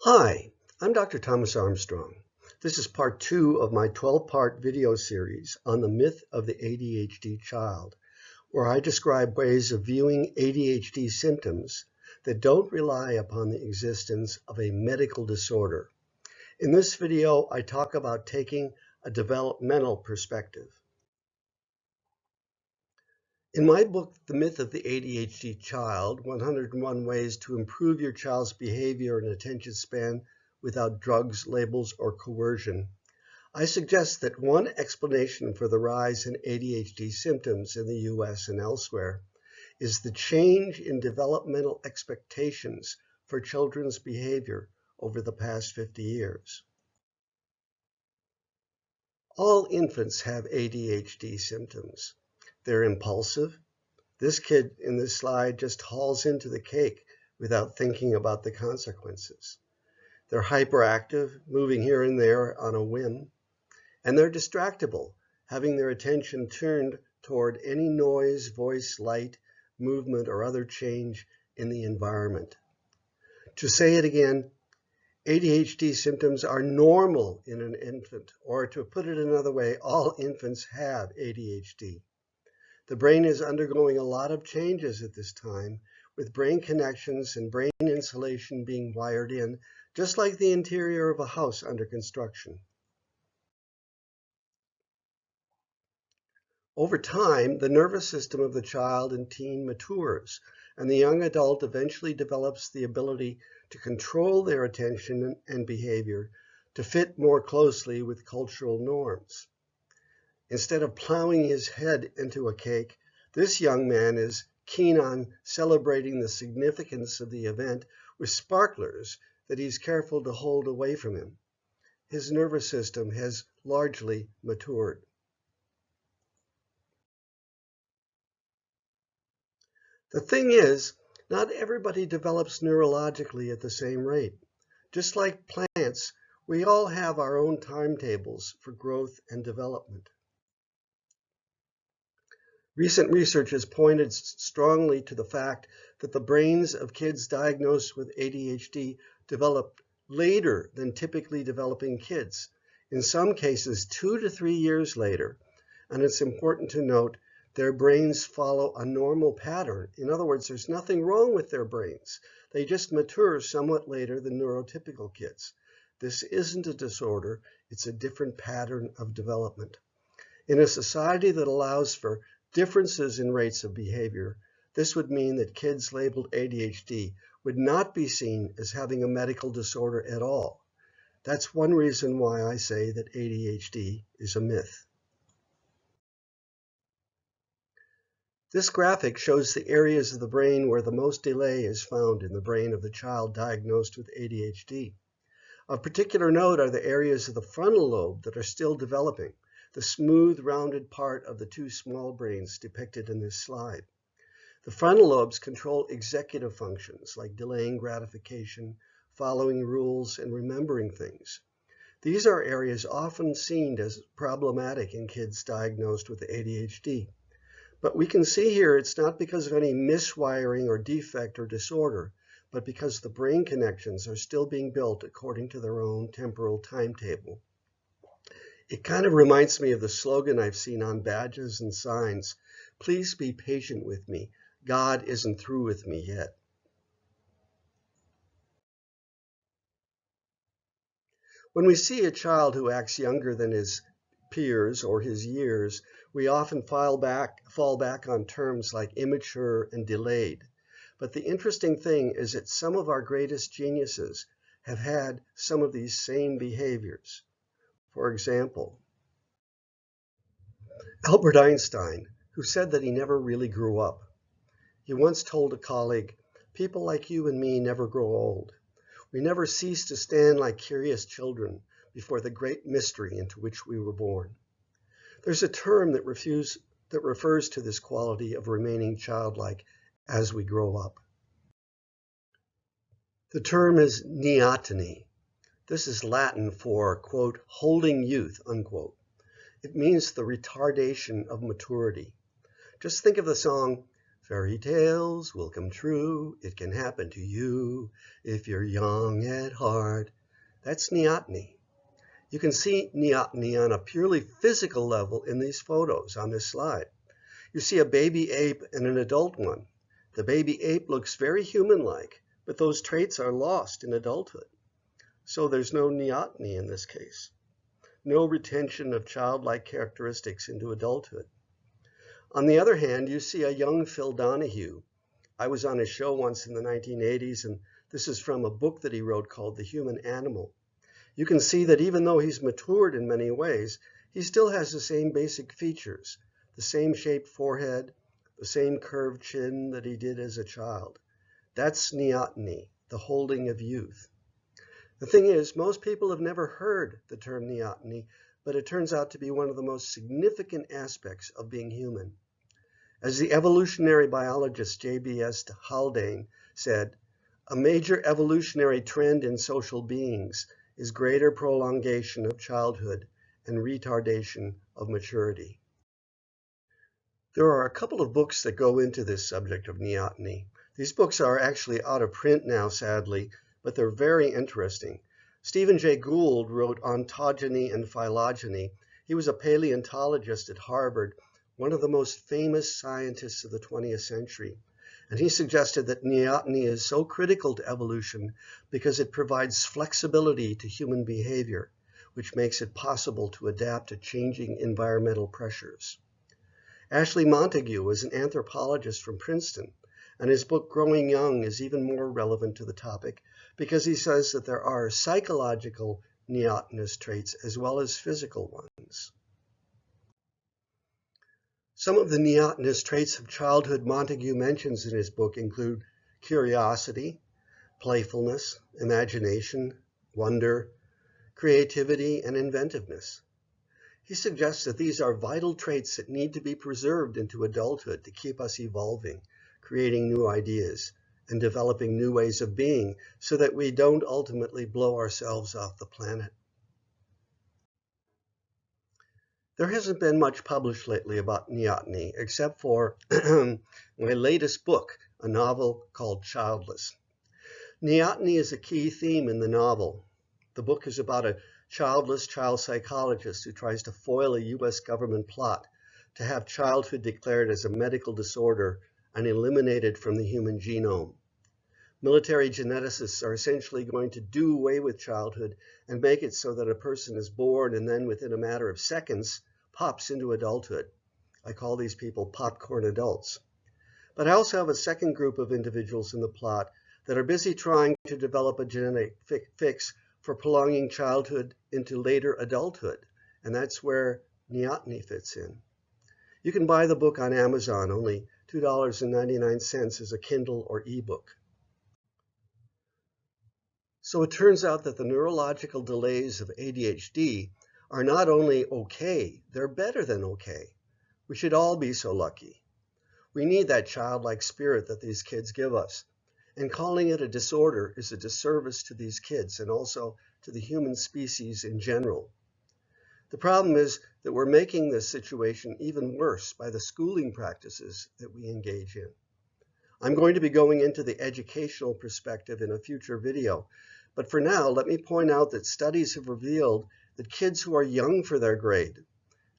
Hi, I'm Dr. Thomas Armstrong. This is part 2 of my 12-part video series on the myth of the ADHD child, where I describe ways of viewing ADHD symptoms that don't rely upon the existence of a medical disorder. In this video, I talk about taking a developmental perspective. In my book, The Myth of the ADHD Child, 101 Ways to Improve Your Child's Behavior and Attention Span Without Drugs, Labels, or Coercion, I suggest that one explanation for the rise in ADHD symptoms in the US and elsewhere is the change in developmental expectations for children's behavior over the past 50 years. All infants have ADHD symptoms. They're impulsive. This kid in this slide just hauls into the cake without thinking about the consequences. They're hyperactive, moving here and there on a whim, and they're distractible, having their attention turned toward any noise, voice, light, movement, or other change in the environment. To say it again, ADHD symptoms are normal in an infant, or to put it another way, all infants have ADHD. The brain is undergoing a lot of changes at this time, with brain connections and brain insulation being wired in, just like the interior of a house under construction. Over time, the nervous system of the child and teen matures, and the young adult eventually develops the ability to control their attention and behavior to fit more closely with cultural norms. Instead of plowing his head into a cake, this young man is keen on celebrating the significance of the event with sparklers that he's careful to hold away from him. His nervous system has largely matured. The thing is, not everybody develops neurologically at the same rate. Just like plants, we all have our own timetables for growth and development. Recent research has pointed strongly to the fact that the brains of kids diagnosed with ADHD develop later than typically developing kids, in some cases 2 to 3 years later. And it's important to note their brains follow a normal pattern. In other words, there's nothing wrong with their brains. They just mature somewhat later than neurotypical kids. This isn't a disorder, it's a different pattern of development. In a society that allows for differences in rates of behavior, this would mean that kids labeled ADHD would not be seen as having a medical disorder at all. That's one reason why I say that ADHD is a myth. This graphic shows the areas of the brain where the most delay is found in the brain of the child diagnosed with ADHD. Of particular note are the areas of the frontal lobe that are still developing, the smooth, rounded part of the two small brains depicted in this slide. The frontal lobes control executive functions like delaying gratification, following rules, and remembering things. These are areas often seen as problematic in kids diagnosed with ADHD. But we can see here it's not because of any miswiring or defect or disorder, but because the brain connections are still being built according to their own temporal timetable. It kind of reminds me of the slogan I've seen on badges and signs, "Please be patient with me. God isn't through with me yet." When we see a child who acts younger than his peers or his years, we often fall back on terms like immature and delayed. But the interesting thing is that some of our greatest geniuses have had some of these same behaviors. For example, Albert Einstein, who said that he never really grew up. He once told a colleague, "People like you and me never grow old. We never cease to stand like curious children before the great mystery into which we were born." There's a term that refers to this quality of remaining childlike as we grow up. The term is neotni. This is Latin for, quote, "holding youth," unquote. It means the retardation of maturity. Just think of the song, Fairy tales will come true. It can happen to you if you're young at heart. That's neoteny. You can see neoteny on a purely physical level in these photos on this slide. You see a baby ape and an adult one. The baby ape looks very human-like, but those traits are lost in adulthood. So there's no neoteny in this case. No retention of childlike characteristics into adulthood. On the other hand, you see a young Phil Donahue. I was on his show once in the 1980s, and this is from a book that he wrote called The Human Animal. You can see that even though he's matured in many ways, he still has the same basic features, the same shaped forehead, the same curved chin that he did as a child. That's neoteny, the holding of youth. The thing is, most people have never heard the term neoteny, but it turns out to be one of the most significant aspects of being human. As the evolutionary biologist J.B.S. Haldane said, a major evolutionary trend in social beings is greater prolongation of childhood and retardation of maturity. There are a couple of books that go into this subject of neoteny. These books are actually out of print now, sadly, but they're very interesting. Stephen Jay Gould wrote Ontogeny and Phylogeny. He was a paleontologist at Harvard, one of the most famous scientists of the 20th century. And he suggested that neoteny is so critical to evolution because it provides flexibility to human behavior, which makes it possible to adapt to changing environmental pressures. Ashley Montague is an anthropologist from Princeton, and his book Growing Young is even more relevant to the topic because he says that there are psychological neotenous traits as well as physical ones. Some of the neotenous traits of childhood Montague mentions in his book include curiosity, playfulness, imagination, wonder, creativity, and inventiveness. He suggests that these are vital traits that need to be preserved into adulthood to keep us evolving, creating new ideas, and developing new ways of being so that we don't ultimately blow ourselves off the planet. There hasn't been much published lately about neoteny, except for my latest book, a novel called Childless. Neoteny is a key theme in the novel. The book is about a childless child psychologist who tries to foil a U.S. government plot to have childhood declared as a medical disorder and eliminated from the human genome. Military geneticists are essentially going to do away with childhood and make it so that a person is born and then within a matter of seconds pops into adulthood. I call these people popcorn adults. But I also have a second group of individuals in the plot that are busy trying to develop a genetic fix for prolonging childhood into later adulthood, and that's where neoteny fits in. You can buy the book on Amazon, only $2.99 as a Kindle or ebook. So it turns out that the neurological delays of ADHD are not only okay, they're better than okay. We should all be so lucky. We need that childlike spirit that these kids give us. And calling it a disorder is a disservice to these kids and also to the human species in general. The problem is that we're making this situation even worse by the schooling practices that we engage in. I'm going to be going into the educational perspective in a future video, but for now, let me point out that studies have revealed that kids who are young for their grade,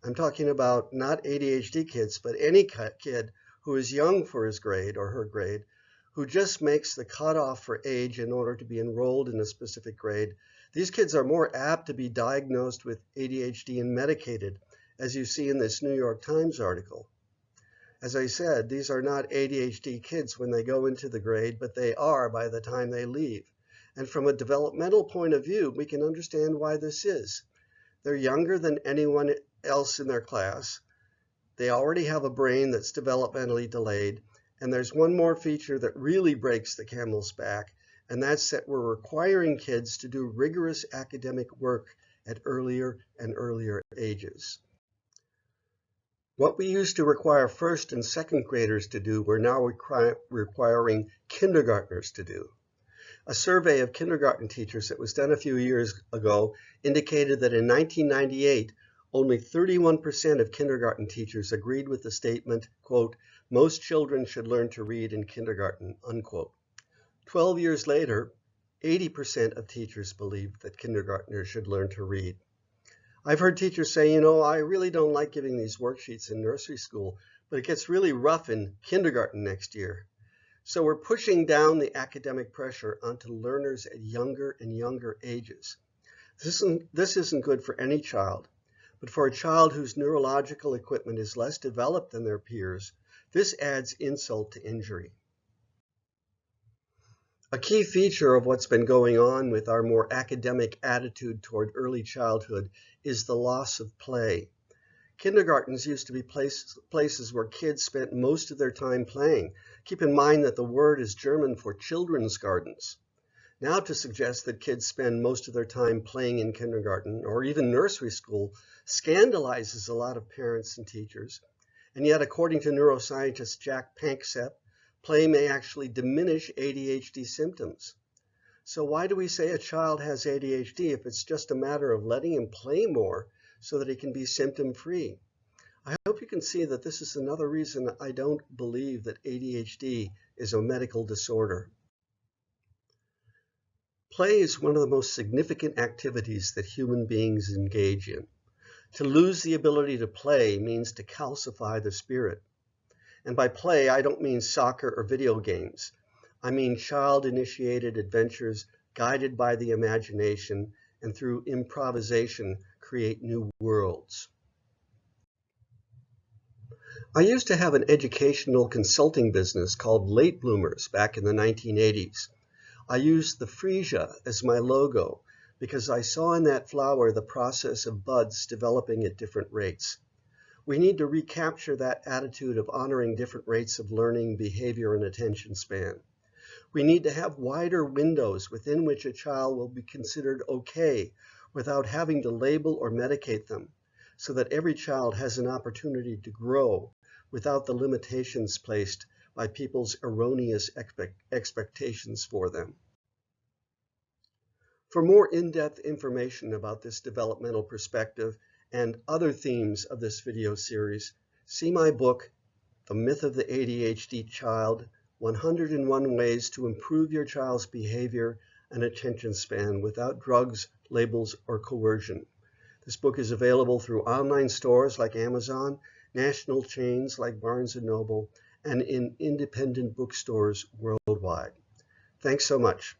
I'm talking about not ADHD kids, but any kid who is young for his grade or her grade, who just makes the cutoff for age in order to be enrolled in a specific grade, these kids are more apt to be diagnosed with ADHD and medicated, as you see in this New York Times article. As I said, these are not ADHD kids when they go into the grade, but they are by the time they leave. And from a developmental point of view, we can understand why this is. They're younger than anyone else in their class. They already have a brain that's developmentally delayed. And there's one more feature that really breaks the camel's back, and that's that we're requiring kids to do rigorous academic work at earlier and earlier ages. What we used to require first and second graders to do, we're now requiring kindergartners to do. A survey of kindergarten teachers that was done a few years ago indicated that in 1998, only 31% of kindergarten teachers agreed with the statement, quote, Most children should learn to read in kindergarten, unquote. 12 years later, 80% of teachers believe that kindergartners should learn to read. I've heard teachers say, I really don't like giving these worksheets in nursery school, but it gets really rough in kindergarten next year. So we're pushing down the academic pressure onto learners at younger and younger ages. This isn't good for any child, but for a child whose neurological equipment is less developed than their peers, this adds insult to injury. A key feature of what's been going on with our more academic attitude toward early childhood is the loss of play. Kindergartens used to be places where kids spent most of their time playing. Keep in mind that the word is German for children's gardens. Now to suggest that kids spend most of their time playing in kindergarten or even nursery school scandalizes a lot of parents and teachers. And yet, according to neuroscientist Jack Panksepp, play may actually diminish ADHD symptoms. So why do we say a child has ADHD if it's just a matter of letting him play more so that he can be symptom-free? I hope you can see that this is another reason I don't believe that ADHD is a medical disorder. Play is one of the most significant activities that human beings engage in. To lose the ability to play means to calcify the spirit. And by play, I don't mean soccer or video games. I mean child-initiated adventures guided by the imagination and through improvisation create new worlds. I used to have an educational consulting business called Late Bloomers back in the 1980s. I used the freesia as my logo because I saw in that flower the process of buds developing at different rates. We need to recapture that attitude of honoring different rates of learning, behavior, and attention span. We need to have wider windows within which a child will be considered okay without having to label or medicate them, so that every child has an opportunity to grow without the limitations placed by people's erroneous expectations for them. For more in-depth information about this developmental perspective and other themes of this video series, see my book, The Myth of the ADHD Child, 101 Ways to Improve Your Child's Behavior and Attention Span Without Drugs, Labels, or Coercion. This book is available through online stores like Amazon, national chains like Barnes & Noble, and in independent bookstores worldwide. Thanks so much.